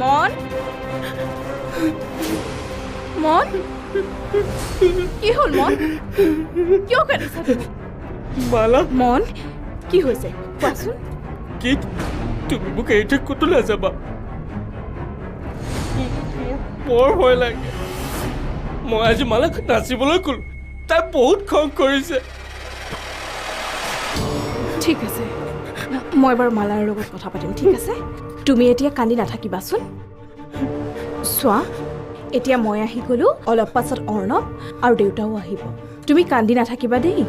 মন মন কি হ'ল মন কিয় কান্দিছা মালা মন কি হৈছে কোৱাচোন কি তুমি মোক এৰি থৈ ক'তো নাযাবা বৰ ভয় লাগে মই আজি মালাক নাচিবলৈ ক'লো তাই বহুত খং কৰিছে ঠিক আছে মই বাৰু মালাৰ লগত কথা পাতিম ঠিক আছে তুমি এতিয়া কান্দি নাথাকিবাচোন চোৱা এতিয়া মই আহি গ'লো অলপ পাছত অৰ্ণৱ আৰু দেউতাও আহিব তুমি কান্দি নাথাকিবা দেই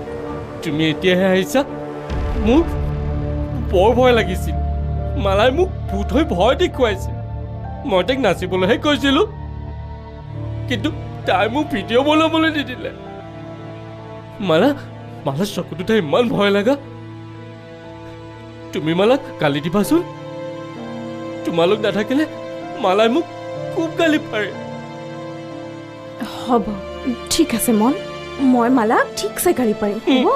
তুমি এতিয়াহে আহিছা মোৰ বৰ ভয় লাগিছিল মালাই মোক ভূত হৈ ভয় দেখুৱাইছে মই তাইক নাচিবলৈহে কৈছিলোঁ কিন্তু তাই মোক ভিডিঅ' বনাবলৈ নিদিলে মালা চকুটোতে ইমান ভয় লগা তুমি মালাক গালি দিবাচোন তোমালোক নাথাকিলে মালাই মোক খুব গালি পাৰে হ'ব ঠিক আছে মন মই মালাক ঠিকছে গালি পাৰিম হ'ব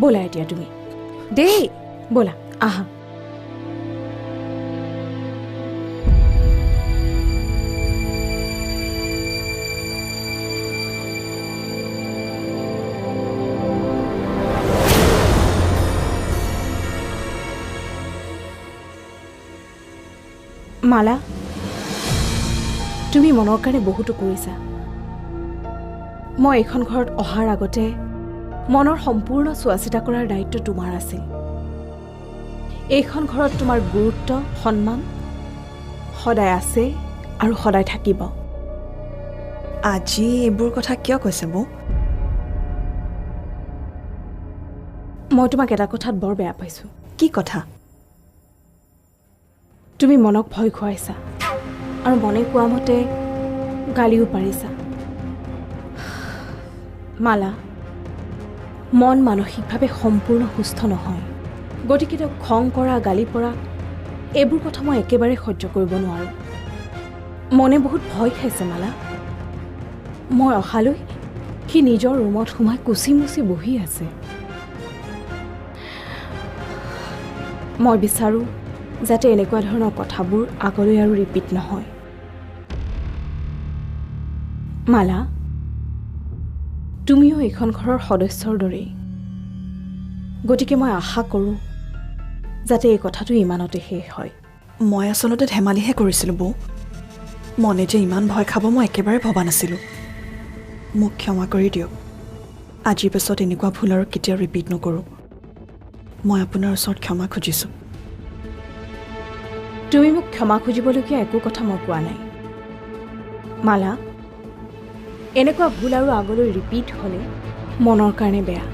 ব'লা এতিয়া তুমি দেই ব'লা আহা মালা তুমি মনৰ কাৰণে বহুতো কৰিছা মই এইখন ঘৰত অহাৰ আগতে মনৰ সম্পূৰ্ণ চোৱা চিতা কৰাৰ দায়িত্ব তোমাৰ আছিল এইখন ঘৰত তোমাৰ গুৰুত্ব সন্মান সদায় আছে আৰু সদায় থাকিব আজি এইবোৰ কথা কিয় কৈছে বৌ মই তোমাক এটা কথাত বৰ বেয়া পাইছোঁ কি কথা তুমি মনক ভয় খুৱাইছা আৰু মনে কোৱা মতে গালিও পাৰিছা মালা মন মানসিকভাৱে সম্পূৰ্ণ সুস্থ নহয় গতিকে তেওঁক খং কৰা গালি পৰা এইবোৰ কথা মই একেবাৰে সহ্য কৰিব নোৱাৰোঁ মনে বহুত ভয় খাইছে মালা মই অহালৈ সি নিজৰ ৰুমত সোমাই কুচি মুচি বহি আছে মই বিচাৰোঁ যাতে এনেকুৱা ধৰণৰ কথাবোৰ আগলৈ আৰু ৰিপিট নহয় মালা তুমিও এইখন ঘৰৰ সদস্যৰ দৰেই গতিকে মই আশা কৰোঁ যাতে এই কথাটো ইমানতে শেষ হয় মই আচলতে ধেমালিহে কৰিছিলোঁ বৌ মনে যে ইমান ভয় খাব মই একেবাৰে ভবা নাছিলোঁ মোক ক্ষমা কৰি দিয়ক আজিৰ পিছত এনেকুৱা ভুল আৰু কেতিয়াও ৰিপিট নকৰোঁ মই আপোনাৰ ওচৰত ক্ষমা খুজিছোঁ তুমি মোক ক্ষমা খুজিবলগীয়া একো কথা মই কোৱা নাই মালা এনেকুৱা ভুল আৰু আগলৈ ৰিপিট হ'লে মনৰ কাৰণে বেয়া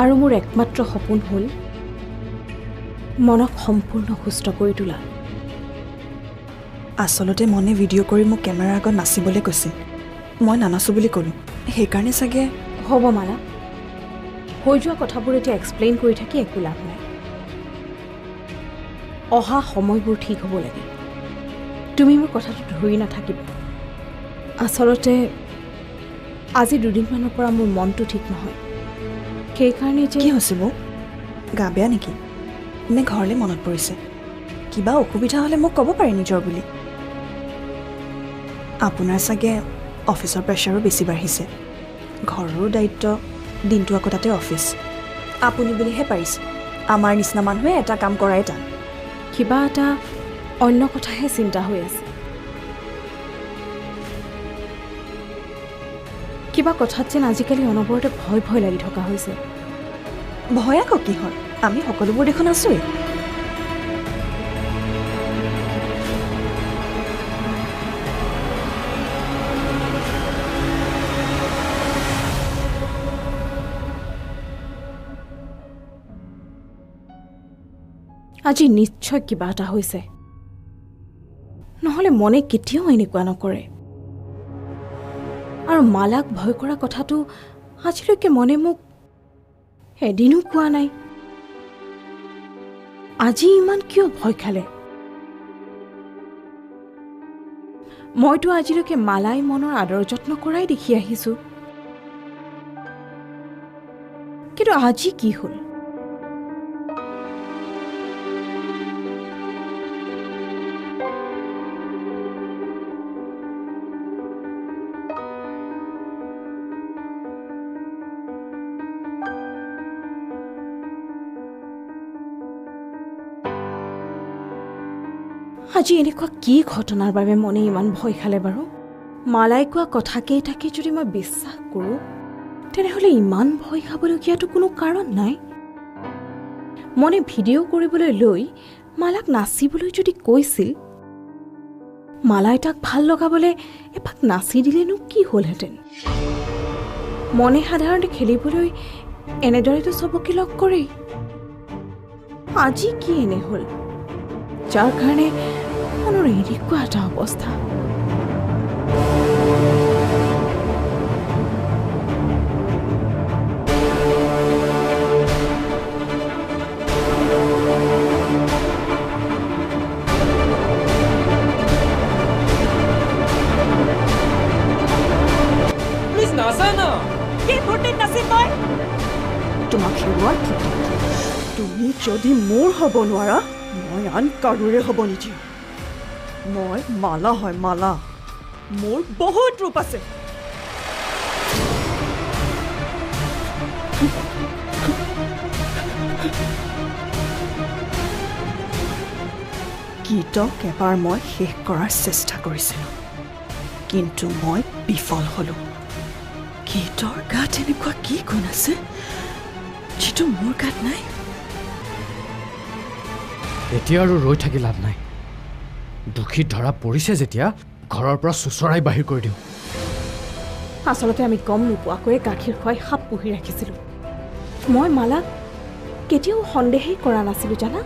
আৰু মোৰ একমাত্ৰ সপোন হ'ল মনক সম্পূৰ্ণ সুস্থ কৰি তোলা আচলতে মনে ভিডিঅ' কৰি মোক কেমেৰাৰ আগত নাচিবলৈ কৈছিল মই নানাচোঁ বুলি ক'লোঁ সেইকাৰণে চাগে হ'ব মালা হৈ যোৱা কথাবোৰ এতিয়া এক্সপ্লেইন কৰি থাকি একো লাভ নাই অহা সময়বোৰ ঠিক হ'ব লাগে তুমি মোৰ কথাটো ধৰি নাথাকিবা আচলতে আজি দুদিনমানৰ পৰা মোৰ মনটো ঠিক নহয় সেইকাৰণে যে কি হৈছে বৌ গা বেয়া নেকি নে ঘৰলৈ মনত পৰিছে কিবা অসুবিধা হ'লে মোক ক'ব পাৰে নিজৰ বুলি আপোনাৰ চাগে অফিচৰ প্ৰেছাৰো বেছি বাঢ়িছে ঘৰৰো দায়িত্ব দিনটো আকৌ তাতে অফিচ আপুনি বুলিহে পাৰিছে আমাৰ নিচিনা মানুহে এটা কাম কৰাই টান কিবা এটা অন্য কথাহে চিন্তা হৈ আছে কিবা কথাত যেন আজিকালি অনবৰতে ভয় ভয় লাগি থকা হৈছে ভয় আকৌ কি হ'ল আমি সকলোবোৰ দেখোন আছোৱেই আজি নিশ্চয় কিবা এটা হৈছে নহ'লে মনে কেতিয়াও এনেকুৱা নকৰে আৰু মালাক ভয় কৰা কথাটো আজিলৈকে মনে মোক এদিনো কোৱা নাই আজি ইমান কিয় ভয় খালে মইতো আজিলৈকে মালাই মনৰ আদৰ যত্ন কৰাই দেখি আহিছোঁ কিন্তু আজি কি হ'ল আজি এনেকুৱা কি ঘটনাৰ বাবে মনে ইমান ভয় খালে বাৰু? মালাই কোৱা কথাকেইটাকে যদি মই বিশ্বাস কৰোঁ তেনেহ'লে ইমান ভয় খাবলগীয়াটো কোনো কাৰণ নাই। মনে ভিডিঅ' কৰিবলৈ লৈ মালাক নাচিবলৈ যদি কৈছিল, মালাই তাক ভাল লগাবলৈ এপাক নাচি দিলেনো কি হ'লহেঁতেন? মনে সাধাৰণতে খেলিবলৈ এনেদৰেতো চবকে লগ কৰেই। আজি কি এনে হ'ল যাৰ কাৰণে মনৰ এনেকুৱা এটা অৱস্থা? তোমাক হেৰুৱাৰ তুমি যদি মোৰ হ'ব নোৱাৰা মই আন কাৰোৰে হ'ব নিদিওঁ। মই মালা হয়, মালা। মোৰ বহুত ৰূপ আছে। গীতক এবাৰ মই শেষ কৰাৰ চেষ্টা কৰিছিলোঁ, কিন্তু মই বিফল হ'লোঁ। গীতৰ গাত এনেকুৱা কি গুণ আছে যিটো মোৰ গাত নাই? এতিয়া আৰু ৰৈ থাকি লাভ নাই। দোষী ধৰা পৰিছে যেতিয়া ঘৰৰ পৰা চুচৰাই বাহিৰ কৰি দিওঁ। আচলতে আমি গম নোপোৱাকৈয়ে গাখীৰ খুৱাই সাপ পুহি ৰাখিছিলোঁ। মই মালাক কেতিয়াও সন্দেহেই কৰা নাছিলোঁ জানা,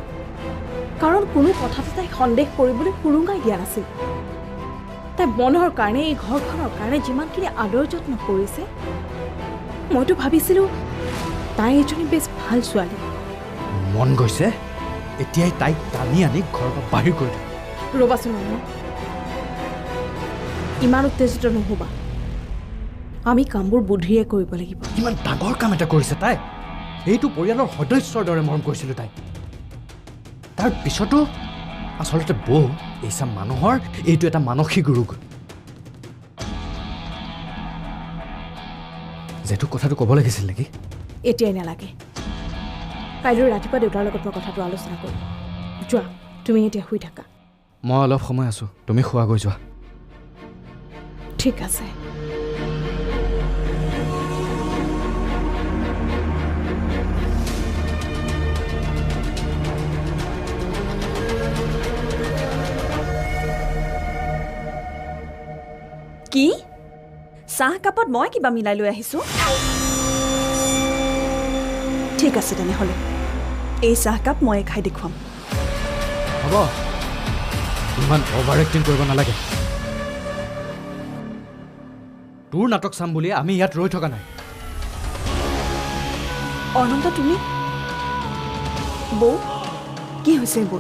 কাৰণ কোনো কথাতে তাই সন্দেহ কৰিবলৈ সুৰুঙাই দিয়া নাছিল। তাই মনৰ কাৰণে, এই ঘৰখনৰ কাৰণে যিমানখিনি আদৰ যত্ন কৰিছে, মইতো ভাবিছিলোঁ তাই এজনী বেছ ভাল ছোৱালী। মন গৈছে এতিয়াই তাইক টানি আনি ঘৰৰ পৰা বাহিৰ কৰি দিওঁ। ৰ'বাচোন মানুহ, ইমান উত্তেজিত নহ'বা। আমি কামবোৰ বুদ্ধিৰে কৰিব লাগিব। কিমান ডাঙৰ কাম এটা কৰিছে তাই। এইটো পৰিয়ালৰ সদস্যৰ দৰে মৰম কৰিছিলোঁ তাইক। তাৰ পিছতো আচলতে বৌ, এইচাম মানুহৰ এইটো এটা মানসিক ৰোগ। যিটো কথাটো ক'ব লাগিছিল নেকি? এতিয়াই নালাগে, কাইলৈ ৰাতিপুৱা দেউতাৰ লগত মই কথাটো আলোচনা কৰিম। যোৱা, তুমি এতিয়া শুই থাকা। মই অলপ সময় আছোঁ, তুমি শুৱা গৈ যোৱা। ঠিক আছে। কি? চাহ কাপত মই কিবা মিলাই লৈ আহিছোঁ? ঠিক আছে তেনেহ'লে, এই চাহকাপ মই খাই দেখুৱাম। হ'ব, ইমান অভাৰ এক্টিং কৰিব নালাগে। তোৰ নাটক চাম বুলি আমি ইয়াত ৰৈ থকা নাই। অনন্ত, তুমি? বৌ, কি হৈছে বৌ?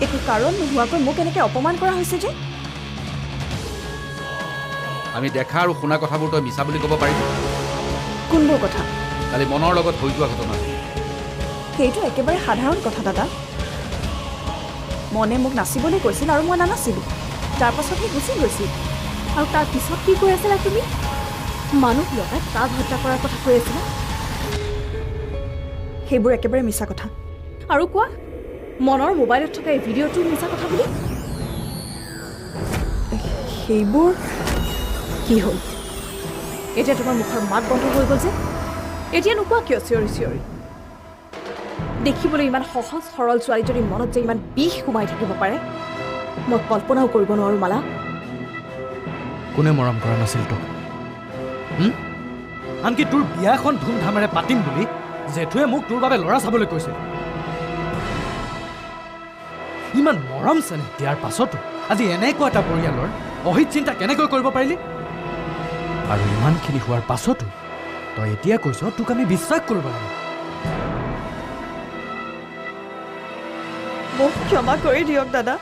একো কাৰণ নোহোৱাকৈ মোক এনেকৈ অপমান কৰা হৈছে যে? আমি দেখা আৰু শুনা কথাবোৰ তই মিছা বুলি ক'ব পাৰিবি? কোনবোৰ কথা? কালি মনৰ লগত হৈ যোৱা ঘটনা। সেইটো একেবাৰে সাধাৰণ কথা দাদা। মনে মোক নাচিবলৈ কৈছিল আৰু মই নানাচিলোঁ। তাৰপাছত সি গুচি গৈছিল। আৰু তাৰ পিছত কি কৈ আছিলা তুমি? মানুহ লগাই তাক হত্যা কৰাৰ কথা কৈ আছিলা? সেইবোৰ একেবাৰে মিছা কথা। আৰু কোৱা, মনৰ মোবাইলত থকা এই ভিডিঅ'টো মিছা কথা বুলি? সেইবোৰ কি হ'ল? এতিয়া তোমাৰ মুখৰ মাত বন্ধ হৈ গ'ল যে? এতিয়া নোকোৱা কিয় চিঞৰি চিঞৰি? দেখিবলৈ ইমান সহজ সৰল ছোৱালীজনীৰ মনত যে ইমান বিষ সোমাই থাকিব পাৰে, মই কল্পনাও কৰিব নোৱাৰোঁ মালা। কোনে মৰম কৰা নাছিল তোক? আনকি তোৰ বিয়াখন ধুমধামেৰে পাতিম বুলি জেঠুৱে মোক তোৰ বাবে ল'ৰা চাবলৈ কৈছিল। ইমান মৰম চেনেহ দিয়াৰ পাছতো আজি এনেকুৱা এটা পৰিয়ালৰ অহিত চিন্তা কেনেকৈ কৰিব পাৰিলি? আৰু ইমানখিনি হোৱাৰ পাছতো তই এতিয়া কৈছ তোক আমি বিশ্বাস কৰিব লাগে। মোক ক্ষমা কৰি দিয়ক দাদা।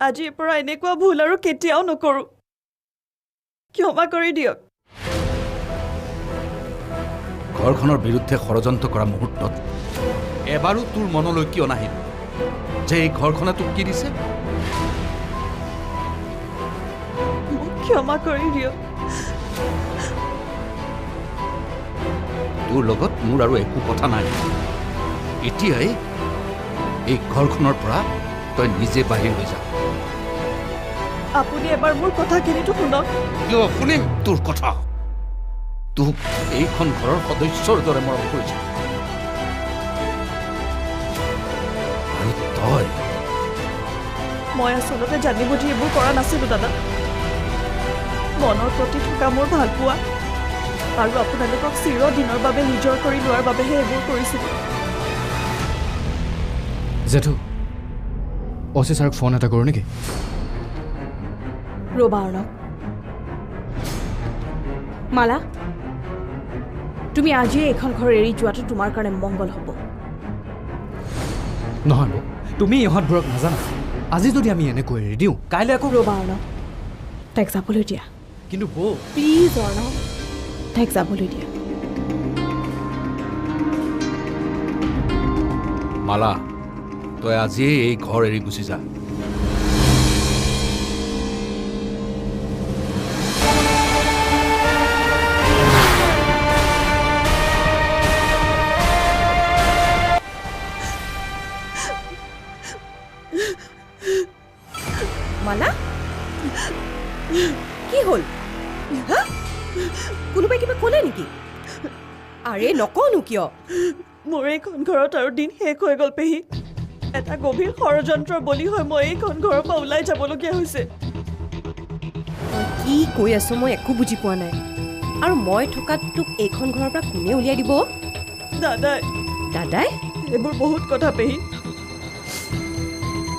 আজিৰ পৰা এনেকুৱা ভুল আৰু কেতিয়াও নকৰোঁ। ক্ষমা কৰি দিয়ক। ঘৰখনৰ বিৰুদ্ধে ষড়যন্ত্ৰ কৰা মুহূৰ্তত এবাৰো তোৰ মনলৈ কিয় নাহিল যে এই ঘৰখনে তোক কি দিছে? মোক ক্ষমা কৰি দিয়ক। তোৰ লগত মোৰ আৰু একো কথা নাই। এতিয়াই এই ঘৰখনৰ পৰা তই নিজে বাহিৰ হৈ যা। আপুনি এবাৰ মোৰ কথাখিনিতো শুনক। কিয় শুনিম তোৰ কথা? তোক এইখন ঘৰৰ সদস্যৰ দৰে মৰম কৰিছে, আৰু তই মই আচলতে জানি বুজি এইবোৰ কৰা নাছিলোঁ দাদা। মনৰ প্ৰতি থকা মোৰ ভালপোৱা আৰু আপোনালোকক চিৰদিনৰ বাবে নিজৰ কৰি লোৱাৰ বাবেহে এইবোৰ কৰিছিলোঁ। জেঠু, অচি ছাৰক ফোন এটা কৰোঁ নেকি? ৰ'বা অৰ্ণৱ। মালা, তুমি আজিয়ে এইখন ঘৰ এৰি যোৱাটো তোমাৰ কাৰণে মংগল হ'ব। নহয় বৌ, তুমি ইহঁতবোৰক নাজানা। আজি যদি আমি এনেকৈ এৰি দিওঁ, কাইলৈ আকৌ ৰ'বা অৰ্ণৱ, তাইক যাবলৈ দিয়া। কিন্তু বৌ, প্লিজ অৰ্ণৱ, তাইক যাবলৈ দিয়া। মালা, তই আজিয়ে এই ঘৰ এৰি গুচি যা। মালা, কি হ'ল? হা? কোনোবাই কিবা ক'লে নেকি? আৰে নকওঁনো কিয়? মোৰ এইখন ঘৰত আৰু দিন শেষ হৈ গ'ল পেহী। এটা গভীৰ ষড়যন্ত্ৰৰ বলি হৈ মই এইখন ঘৰৰ পৰা ওলাই যাবলগীয়া হৈছে। কি কৈ আছো মই একো বুজি পোৱা নাই। আৰু মই থকাত তোক এইখন ঘৰৰ পৰা কোনে উলিয়াই দিব? দাদাই। দাদাই? এইবোৰ বহুত কথা পেহী।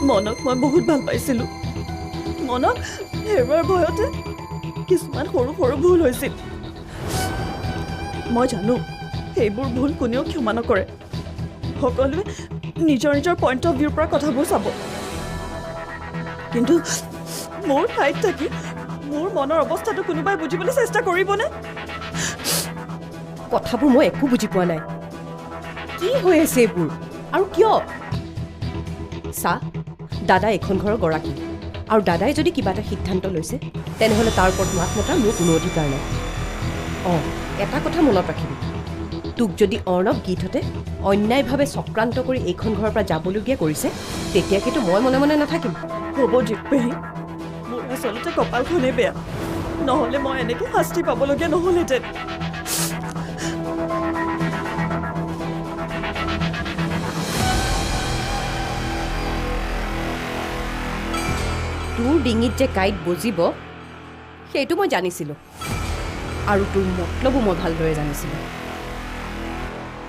মনক মই বহুত ভাল পাইছিলোঁ। মনক হেৰুৱাৰ ভয়তে কিছুমান সৰু সৰু ভুল হৈছিল। মই জানো সেইবোৰ ভুল কোনেও ক্ষমা নকৰে। সকলোৱে নিজৰ নিজৰ পইণ্ট অফ ভিউৰ পৰা কথাবোৰ চাব। কিন্তু মোৰ ঠাইত থাকি মোৰ মনৰ অৱস্থাটো কোনোবাই বুজিবলৈ চেষ্টা কৰিবনে? কথাবোৰ মই একো বুজি পোৱা নাই। কি হৈ আছে এইবোৰ আৰু কিয়? চা, দাদা এইখন ঘৰৰ গৰাকী, আৰু দাদাই যদি কিবা এটা সিদ্ধান্ত লৈছে তেনেহ'লে তাৰ ওপৰত মাত মতাৰ মোৰ কোনো অধিকাৰ নাই। অঁ, এটা কথা মনত ৰাখিবি, তোক যদি অৰ্ণৱ গীতহঁতে অন্যায়ভাৱে চক্ৰান্ত কৰি এইখন ঘৰৰ পৰা যাবলগীয়া কৰিছে তেতিয়া কিন্তু মই মনে মনে নাথাকিম। হ'ব জিত পেহী, মোৰ আচলতে কপালখনেই বেয়া, নহ'লে মই এনেকৈ শাস্তি পাবলগীয়া নহ'লহেঁতেন। তোৰ ডিঙিত যে কাঁইট বজিব সেইটো মই জানিছিলোঁ, আৰু তোৰ মতলবো মই ভালদৰে জানিছিলোঁ।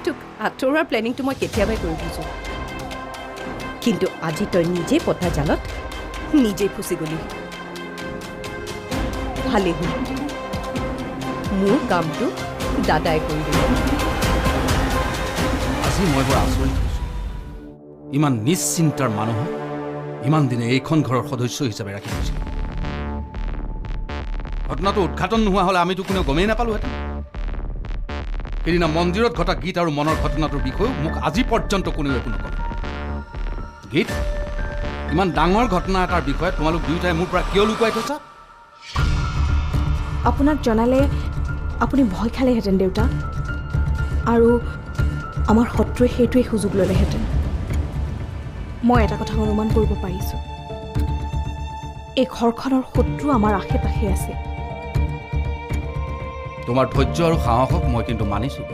তোক আঁতৰোৱাৰ প্লেনিংটো মই কেতিয়াবাই কৰি থৈছোঁ, কিন্তু আজি তই নিজেই পতা জালত নিজেই ফুচি গলি। ভালেই হ'ল, মোৰ কামটো দাদাই কৰি দিলে। আজি মই বৰ আচৰিত হৈছোঁ। ইমান নিশ্চিন্তাৰ মানুহক ইমান দিনে এইখন ঘৰৰ সদস্য হিচাপে ৰাখি থৈছিল। ঘটনাটো উদঘাটন নোহোৱা হ'লে আমিতো কোনেও গমেই নাপালোহেঁতেন। সেইদিনা মন্দিৰত ঘটা গীত আৰু মনৰ ঘটনাটোৰ বিষয়েও মোক আজি পৰ্যন্ত কোনেও একো নকলে। গীত, ইমান ডাঙৰ ঘটনা এটাৰ বিষয়ে তোমালোক দুয়োটাই মোৰ পৰা কিয় লুকুৱাই থৈছা? আপোনাক জনালে আপুনি ভয় খালেহেঁতেন দেউতা, আৰু আমাৰ শত্ৰুৱে সেইটোৱে সুযোগ ল'লেহেঁতেন। মই এটা কথা অনুমান কৰিব পাৰিছোঁ, এই ঘৰখনৰ শত্ৰু আমাৰ আশে পাশে আছে। তোমাৰ ধৈৰ্য আৰু সাহসক মই কিন্তু মানিছোঁ।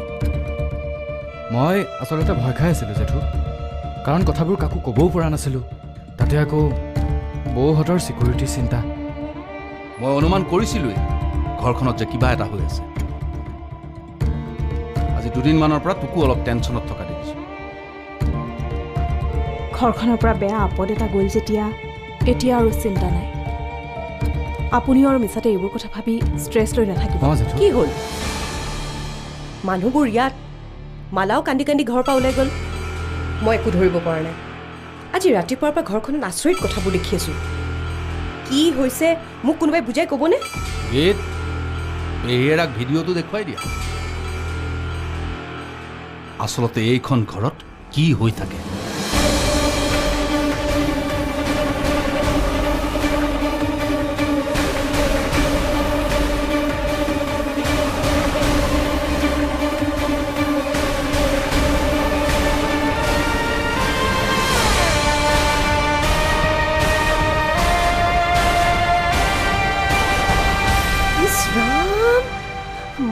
মই আচলতে ভয় খাই আছিলোঁ জেঠু, কাৰণ কথাবোৰ কাকো ক'বও পৰা নাছিলোঁ। তাতে আকৌ বৌহঁতৰ ছিকিউৰিটিৰ চিন্তা। মই অনুমান কৰিছিলোঁৱেই ঘৰখনত যে কিবা এটা হৈ আছে। আজি দুদিনমানৰ পৰা তোকো অলপ টেনশ্যনত থকা দেখিছোঁ। ঘৰখনৰ পৰা বেয়া আপদ এটা গ'ল যেতিয়া এতিয়া আৰু চিন্তা নাই। আপুনিও আৰু মিছাতে এইবোৰ কথা ভাবি ষ্ট্ৰেছ লৈ নাথাকিব। অঁ জেঠু, কি হ'ল? মানুহবোৰ ইয়াত, মালাও কান্দি কান্দি ঘৰৰ পৰা ওলাই গ'ল। মই একো ধৰিব পৰা নাই। আজি ৰাতিপুৱাৰ পৰা ঘৰখনত আচৰিত কথাবোৰ দেখি আছোঁ। কি হৈছে মোক কোনোবাই বুজাই ক'বনে? গীত, পেহীয়েৰাক ভিডিঅ'টো দেখুৱাই দিয়া। আচলতে এইখন ঘৰত কি হৈ থাকে।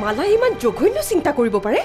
মালাই ইমান জঘন্য চিন্তা কৰিব পাৰে